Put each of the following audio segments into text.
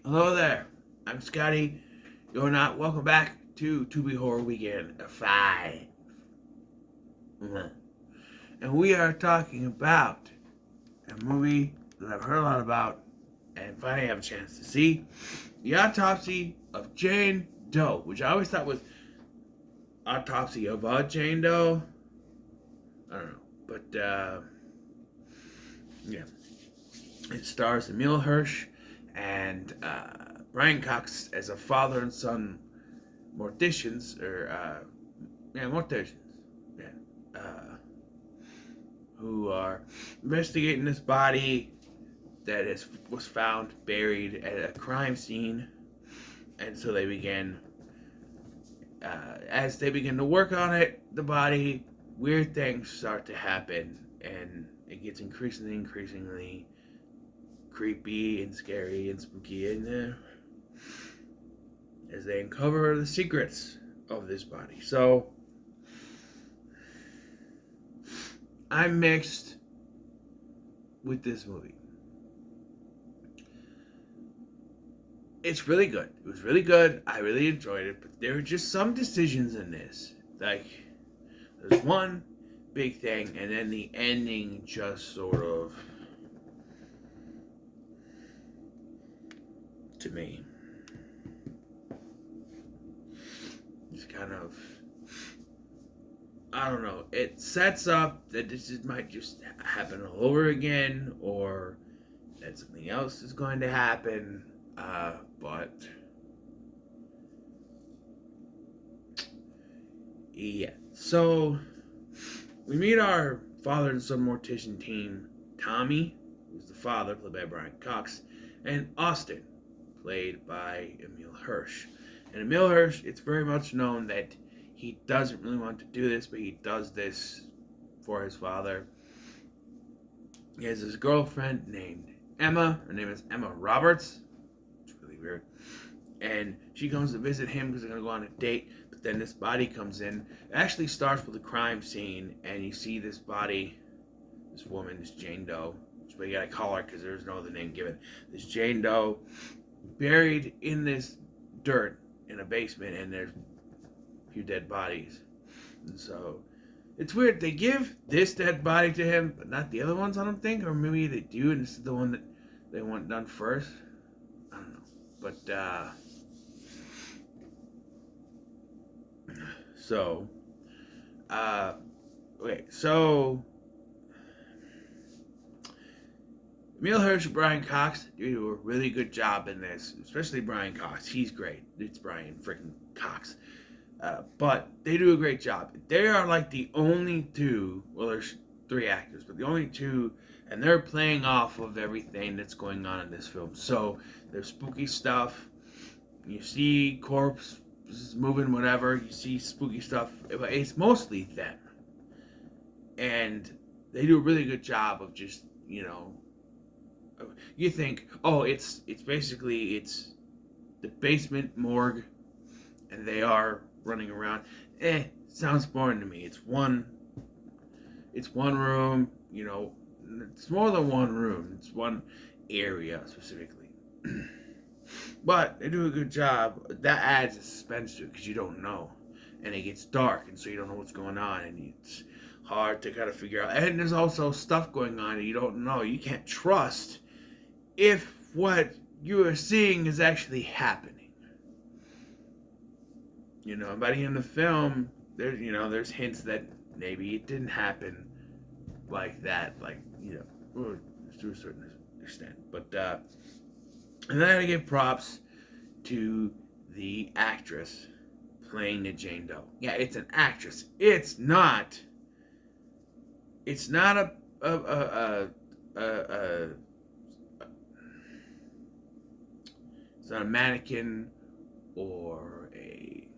Hello there. I'm Scotty. You're not welcome back to Tubi Horror Weekend 5. And we are talking about a movie that I've heard a lot about and finally have a chance to see. The Autopsy of Jane Doe, which I always thought was Autopsy of a Jane Doe. I don't know. But, yeah. It stars Emile Hirsch and Brian Cox as a father and son morticians, who are investigating this body that was found buried at a crime scene, and so they begin, as they begin to work on it, the body, weird things start to happen, and it gets increasingly creepy and scary and spooky, and as they uncover the secrets of this body. So I'm mixed with this movie. It's really good. It was really good. I really enjoyed it, but there were just some decisions in this. Like, there's one big thing, and then the ending just sort of, to me, it's kind of, I don't know. It sets up that might just happen all over again, or that something else is going to happen. But yeah. So we meet our father and son mortician team: Tommy, who's the father, played by Brian Cox, and Austin, played by Emile Hirsch. And Emile Hirsch, it's very much known that he doesn't really want to do this, but he does this for his father. He has this girlfriend named Emma. Her name is Emma Roberts. It's really weird. And she comes to visit him because they're going to go on a date. But then this body comes in. It actually starts with a crime scene. And you see this body, this woman, this Jane Doe. But you got to call her because there's no other name given. This Jane Doe buried in this dirt in a basement. And there's few dead bodies. And so it's weird. They give this dead body to him, but not the other ones, I don't think. Or maybe they do, and this is the one that they want done first. I don't know. But so Emile Hirsch and Brian Cox do a really good job in this, especially Brian Cox. He's great. It's Brian freaking Cox. But they do a great job. They are like the only two, well, there's three actors, but the only two, and they're playing off of everything that's going on in this film. So there's spooky stuff. You see corpse moving, whatever. You see spooky stuff. It's mostly them. And they do a really good job of just, you think, oh, it's basically, it's the basement morgue, and they are running around. Sounds boring to me. It's one room, it's more than one room. It's one area specifically. But they do a good job. That adds a suspense to it because you don't know. And it gets dark, and so you don't know what's going on, and it's hard to kind of figure out. And there's also stuff going on and you don't know. You can't trust if what you are seeing is actually happening. By the end of the film, there's hints that maybe it didn't happen like that, to a certain extent. But, and then I give props to the actress playing the Jane Doe. Yeah, it's an actress. It's not it's not it's not a mannequin or a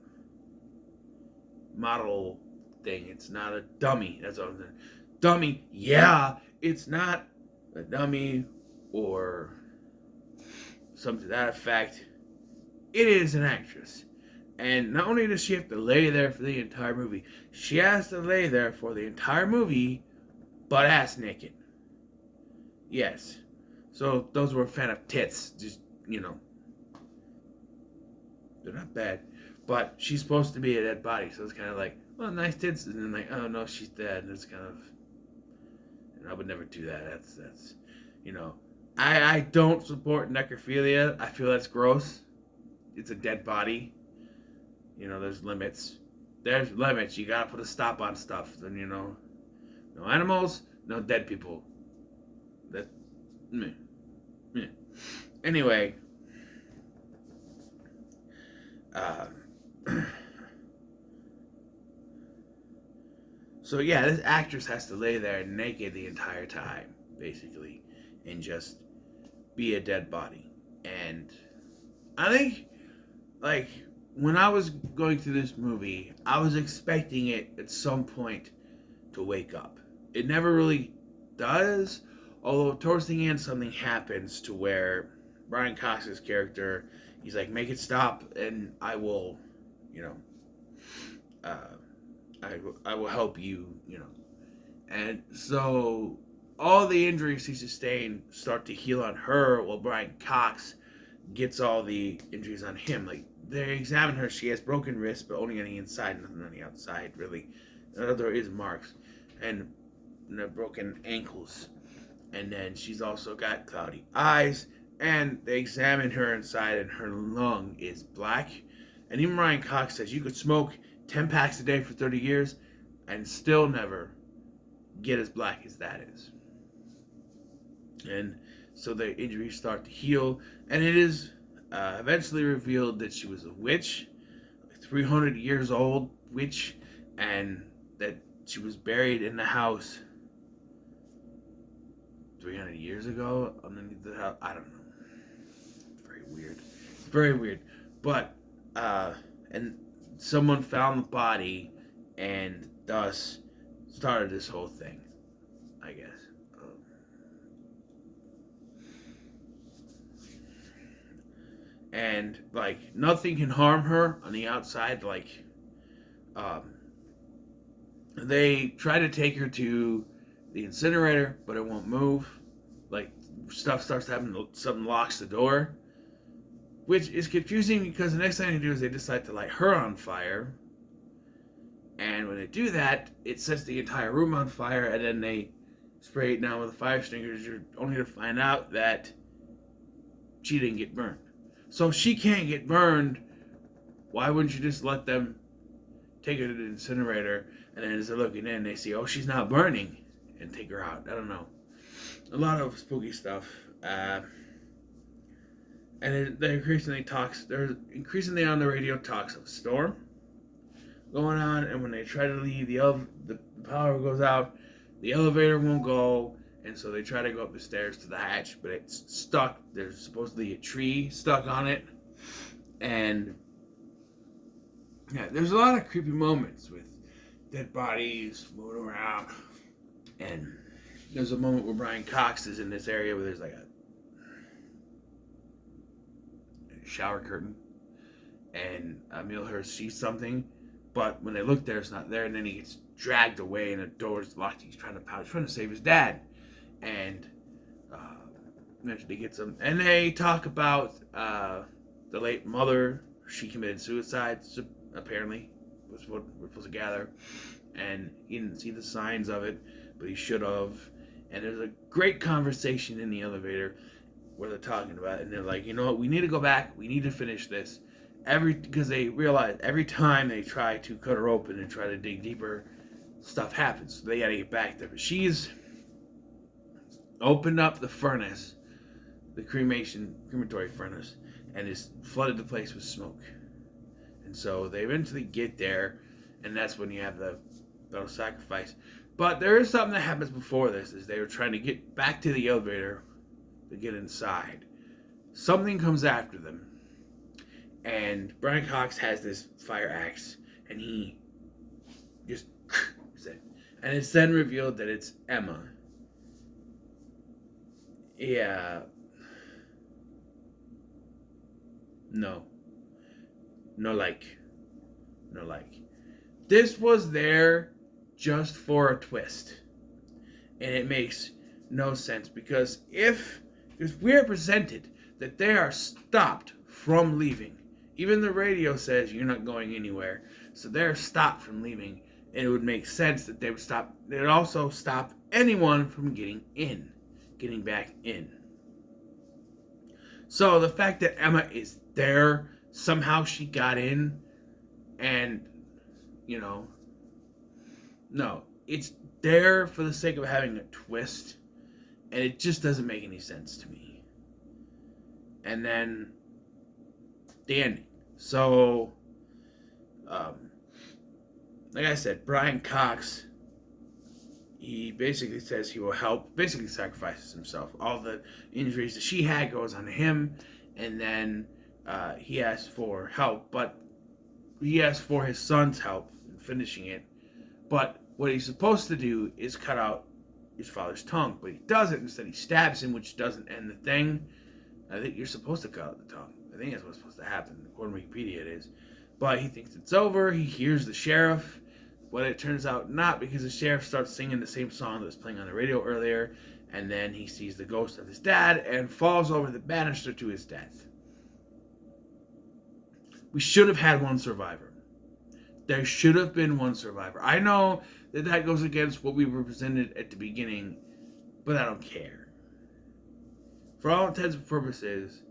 model thing. It's not a dummy. That's what I'm saying. Dummy, yeah. It's not a dummy or something to that effect. It is an actress. And not only does she have to lay there for the entire movie, she has to lay there for the entire movie butt ass naked. Yes. So those were a fan of tits. Just, they're not bad. But she's supposed to be a dead body, so it's kind of like, well, nice tits, and then like, oh no, she's dead, and it's kind of, and I would never do that. That's, you know, I don't support necrophilia. I feel that's gross. It's a dead body. You know, there's limits. There's limits. You gotta put a stop on stuff. Then, you know, no animals, no dead people. That, meh. Anyway, so yeah, this actress has to lay there naked the entire time, basically, and just be a dead body. And I think, like, when I was going through this movie, I was expecting it at some point to wake up. It never really does, although towards the end something happens to where Brian Cox's character, he's like, make it stop and I will, you know, I will help you, you know. And so all the injuries she sustained start to heal on her while Brian Cox gets all the injuries on him. Like, they examine her, she has broken wrists, but only on the inside, nothing on the outside, really. There is marks. And broken ankles. And then she's also got cloudy eyes. And they examine her inside, and her lung is black. And even Brian Cox says you could smoke 10 packs a day for 30 years and still never get as black as that is. And so the injuries start to heal, and it is eventually revealed that she was a witch, 300 years old witch, and that she was buried in the house 300 years ago underneath the house. I don't know. It's very weird. Very weird. But, and someone found the body and thus started this whole thing, I guess. And, like, nothing can harm her on the outside. Like, they try to take her to the incinerator, but it won't move. Like, stuff starts to happen, something locks the door, which is confusing because the next thing they do is they decide to light her on fire. And when they do that, it sets the entire room on fire, and then they spray it down with a fire extinguisher, only to find out that she didn't get burned. So if she can't get burned, why wouldn't you just let them take her to the incinerator, and then as they're looking in, they see, oh, she's not burning, and take her out? I don't know. A lot of spooky stuff. And they're increasingly on the radio talks of a storm going on, and when they try to leave, the power goes out, the elevator won't go, and so they try to go up the stairs to the hatch, but it's stuck. There's supposedly a tree stuck on it, and yeah, there's a lot of creepy moments with dead bodies moving around, and there's a moment where Brian Cox is in this area where there's like a shower curtain, and Emil Hirsch sees something, but when they look there, it's not there, and then he gets dragged away, and the door's locked. He's trying to save his dad, and eventually gets him. And they talk about the late mother. She committed suicide, apparently, was what we're supposed to gather, and he didn't see the signs of it, but he should have. And there's a great conversation in the elevator where they're talking about it, and they're like, you know what, we need to go back, we need to finish this. Because they realize every time they try to cut her open and try to dig deeper, stuff happens. So they gotta get back there. But she's opened up the furnace, the crematory furnace, and has flooded the place with smoke. And so they eventually get there, and that's when you have the battle sacrifice. But there is something that happens before this, is they were trying to get back to the elevator to get inside. Something comes after them. And Brian Cox has this fire axe, and he just and it's then revealed that it's Emma. Yeah. No like. This was there just for a twist. And it makes no sense, because we are presented that they are stopped from leaving Even the radio says you're not going anywhere. So they're stopped from leaving. And it would make sense that they would stop. It would also stop anyone from getting back in. So the fact that Emma is there, somehow she got in, and, no, it's there for the sake of having a twist, and it just doesn't make any sense to me. And then the ending. So, like I said, Brian Cox, he basically says he will help, basically sacrifices himself. All the injuries that she had goes on him, and then he asks for help, but he asks for his son's help in finishing it. But what he's supposed to do is cut out his father's tongue, but he doesn't. Instead, he stabs him, which doesn't end the thing. I think you're supposed to cut out the tongue. I think that's what's supposed to happen. According to Wikipedia, it is. But he thinks it's over. He hears the sheriff. But it turns out not, because the sheriff starts singing the same song that was playing on the radio earlier, and then he sees the ghost of his dad and falls over the banister to his death. We should have had one survivor. There should have been one survivor. I know that goes against what we were presented at the beginning, but I don't care. For all intents and purposes,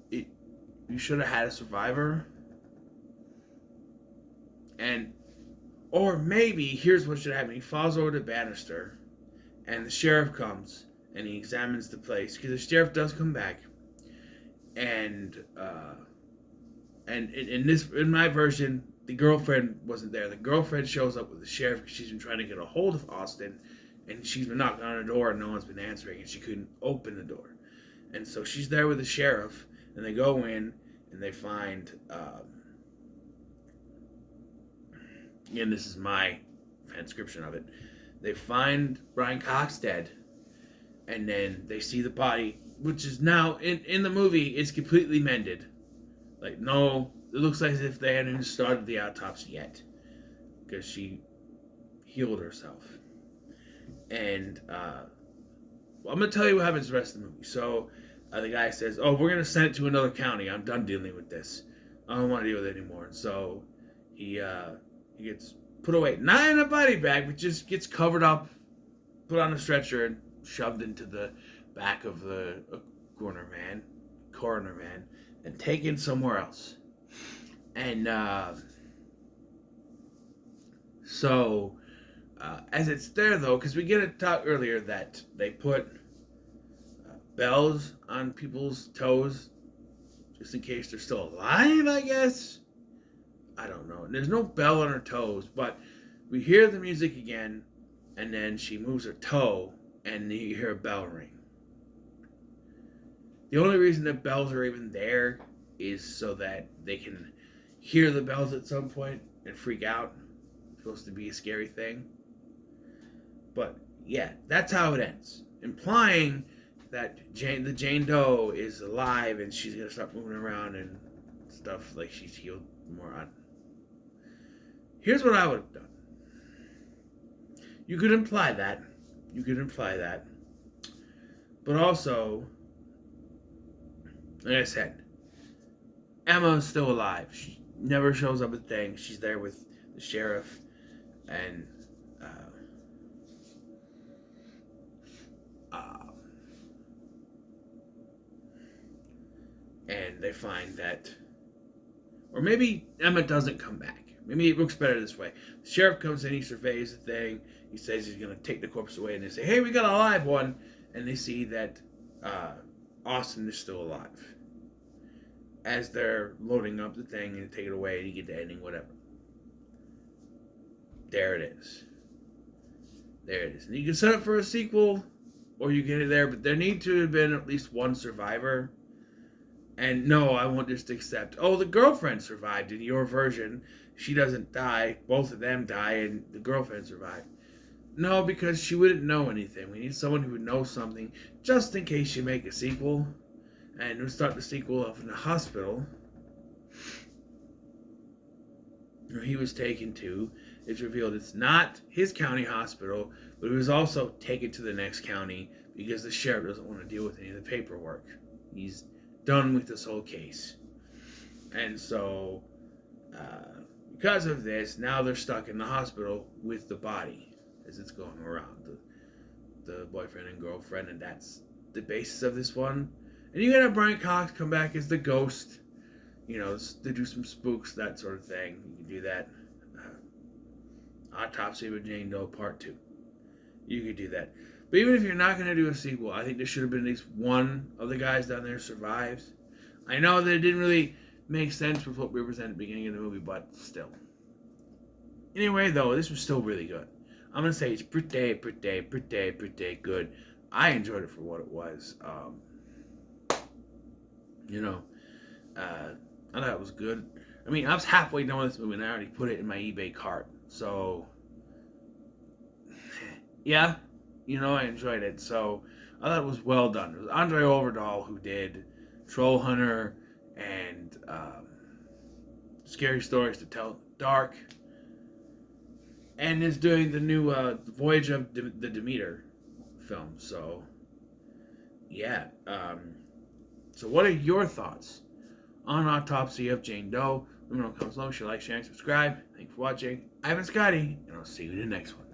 you should have had a survivor. Or maybe, here's what should happen. He falls over the banister, and the sheriff comes, and he examines the place, because the sheriff does come back, and in my version, the girlfriend wasn't there. The girlfriend shows up with the sheriff because she's been trying to get a hold of Austin, and she's been knocking on the door, and no one's been answering, and she couldn't open the door. And so she's there with the sheriff, and they go in, and they find... Again, this is my transcription of it. They find Brian Cox dead, and then they see the body, which is now, in the movie, is completely mended. Like, no, it looks like as if they hadn't even started the autopsy yet, because she healed herself. And, I'm going to tell you what happens the rest of the movie. So, the guy says, we're going to send it to another county. I'm done dealing with this. I don't want to deal with it anymore. And so, he gets put away, not in a body bag, but just gets covered up, put on a stretcher, and shoved into the back of the coroner van, and taken somewhere else. And so as it's there, though, because we get a talk earlier that they put bells on people's toes just in case they're still alive, I guess. I don't know. There's no bell on her toes, but we hear the music again, and then she moves her toe, and you hear a bell ring. The only reason that bells are even there is so that they can hear the bells at some point and freak out. It's supposed to be a scary thing. But, yeah, that's how it ends. Implying that the Jane Doe is alive, and she's going to start moving around and stuff like she's healed more on. Here's what I would have done. You could imply that. But also, like I said, Emma's still alive. She never shows up at things. She's there with the sheriff, and they find that, or maybe Emma doesn't come back. Maybe it looks better this way. The sheriff comes in, he surveys the thing, he says he's going to take the corpse away, and they say, hey, we got a live one, and they see that Austin is still alive. As they're loading up the thing and take it away, and you get the ending, whatever. There it is. And you can set up for a sequel, or you get it there, but there need to have been at least one survivor. And no, I won't just accept, the girlfriend survived in your version. She doesn't die. Both of them die, and the girlfriend survived. No, because she wouldn't know anything. We need someone who would know something, just in case you make a sequel. And we'll start the sequel off in the hospital where he was taken to. It's revealed it's not his county hospital, but he was also taken to the next county because the sheriff doesn't want to deal with any of the paperwork. He's done with this whole case. And so, because of this, now they're stuck in the hospital with the body as it's going around. The boyfriend and girlfriend, and that's the basis of this one. And you gotta Brian Cox come back as the ghost. You know, to do some spooks, that sort of thing. You can do that. Autopsy of Jane Doe Part 2. You could do that. But even if you're not going to do a sequel, I think there should have been at least one of the guys down there survives. I know that it didn't really make sense with what we presented at the beginning of the movie, but still. Anyway, though, this was still really good. I'm going to say it's pretty good. I enjoyed it for what it was. I thought it was good. I mean, I was halfway done with this movie and I already put it in my eBay cart. So, yeah, I enjoyed it. So, I thought it was well done. It was Andre Overdahl who did Troll Hunter and Scary Stories to Tell Dark. And is doing the new Voyage of the Demeter film. So, yeah. So, what are your thoughts on Autopsy of Jane Doe? Let me know in the comments below. Make sure you like, share, and subscribe. Thanks for watching. I've been Scotty, and I'll see you in the next one.